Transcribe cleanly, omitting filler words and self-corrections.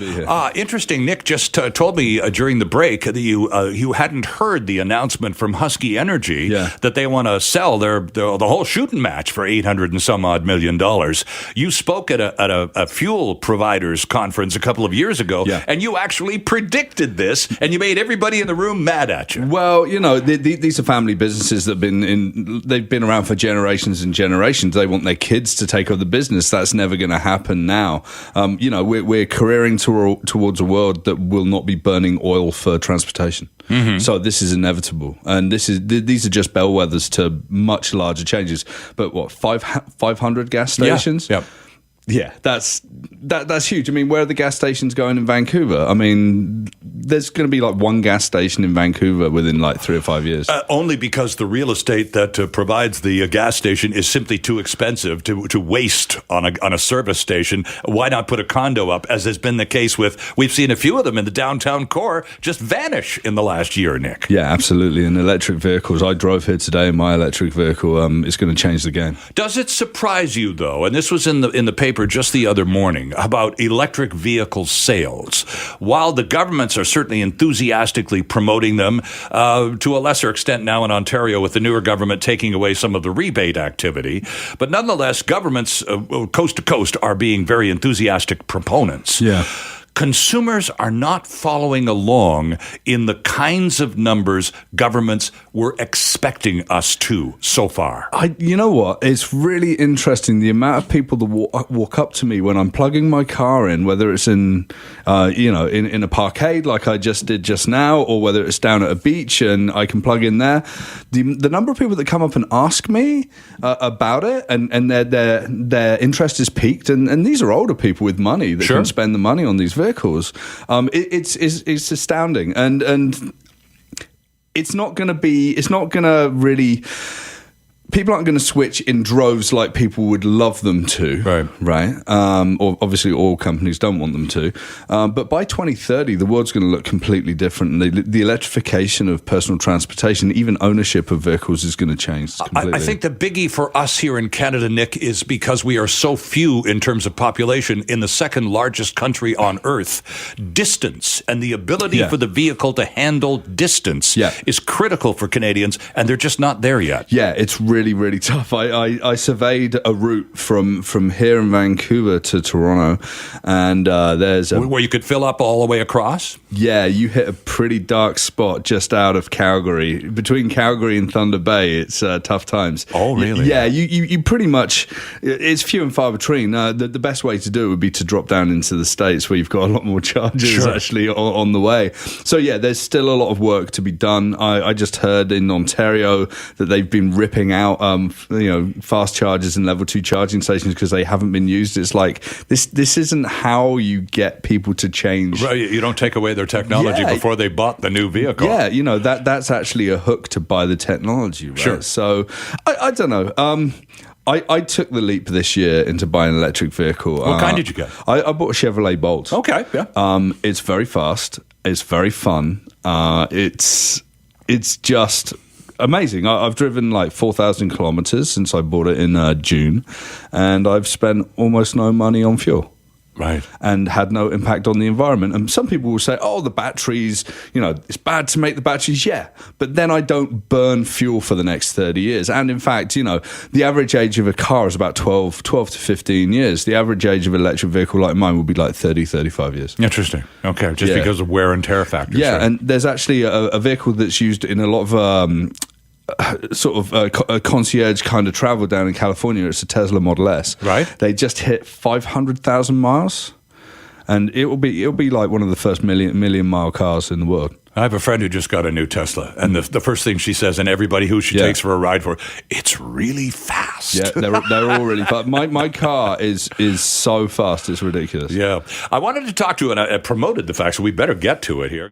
be here. Interesting. Nick just told me during the break that you hadn't heard the announcement from Husky Energy that they want to sell the whole shooting match for $800 and some odd million. You spoke at a fuel providers conference a couple of years ago, and you actually predicted this, and you made everybody in the room mad at you. Well, these are family businesses that they've been around for generations and generations. They want their kids to take over the business. That's never going to happen now. We're careering towards a world that will not be burning oil for transportation. Mm-hmm. So this is inevitable, and these are just bellwethers to much larger changes. But 500 gas stations? Yeah. Yeah, that's huge. I mean, where are the gas stations going in Vancouver? I mean, there's going to be like one gas station in Vancouver within like 3 or 5 years. Only because the real estate that provides the gas station is simply too expensive to waste on a service station. Why not put a condo up, as has been the case we've seen a few of them in the downtown core just vanish in the last year, Nick. Yeah, absolutely. And electric vehicles, I drove here today in my electric vehicle, is going to change the game. Does it surprise you, though, and this was in the paper just the other morning, about electric vehicle sales? While the governments are certainly enthusiastically promoting them, to a lesser extent now in Ontario with the newer government taking away some of the rebate activity, but nonetheless, governments coast to coast are being very enthusiastic proponents. Yeah. Consumers are not following along in the kinds of numbers governments were expecting us to so far. You know what? It's really interesting, the amount of people that walk up to me when I'm plugging my car in, whether it's in a parkade like I just did just now, or whether it's down at a beach and I can plug in there. The number of people that come up and ask me about it, and their interest is piqued, and these are older people with money that can spend the money on these vehicles. It's astounding, and it's not going to really. People aren't going to switch in droves like people would love them to, right? Or obviously, all companies don't want them to. But by 2030, the world's going to look completely different. The electrification of personal transportation, even ownership of vehicles, is going to change completely. I think the biggie for us here in Canada, Nick, is because we are so few in terms of population in the second largest country on Earth. Distance and the ability for the vehicle to handle distance is critical for Canadians, and they're just not there yet. Yeah, it's really tough. I surveyed a route from here in Vancouver to Toronto, and there's where you could fill up all the way across. Yeah, you hit a pretty dark spot just out of Calgary. Between Calgary and Thunder Bay, it's tough times. Oh, really? Yeah, you pretty much, it's few and far between. The best way to do it would be to drop down into the States, where you've got a lot more charges actually on the way. So yeah, there's still a lot of work to be done. I just heard in Ontario that they've been ripping out fast chargers and level 2 charging stations because they haven't been used. It's like this isn't how you get people to change. Right, you don't take away their technology before they bought the new vehicle. Yeah, that's actually a hook to buy the technology, right? Sure. So I don't know. I took the leap this year into buying an electric vehicle. What kind did you get? I bought a Chevrolet Bolt. Okay, yeah. It's very fast. It's very fun. It's just amazing. I've driven like 4,000 kilometers since I bought it in June, and I've spent almost no money on fuel. Right. And had no impact on the environment. And some people will say, oh, the batteries, it's bad to make the batteries. Yeah. But then I don't burn fuel for the next 30 years. And in fact, the average age of a car is about 12 to 15 years. The average age of an electric vehicle like mine would be like 30, 35 years. Interesting. Okay. Just because of wear and tear factors. Yeah. Right? And there's actually a vehicle that's used in a lot of a concierge kind of travel down in California. It's a Tesla Model S. Right. They just hit 500,000 miles, and it'll be like one of the first million mile cars in the world. I have a friend who just got a new Tesla, and the first thing she says, and everybody who she takes for a ride for, it's really fast. Yeah, they're all really fast. My car is so fast, it's ridiculous. Yeah. I wanted to talk to you, and I promoted the fact, so we better get to it here.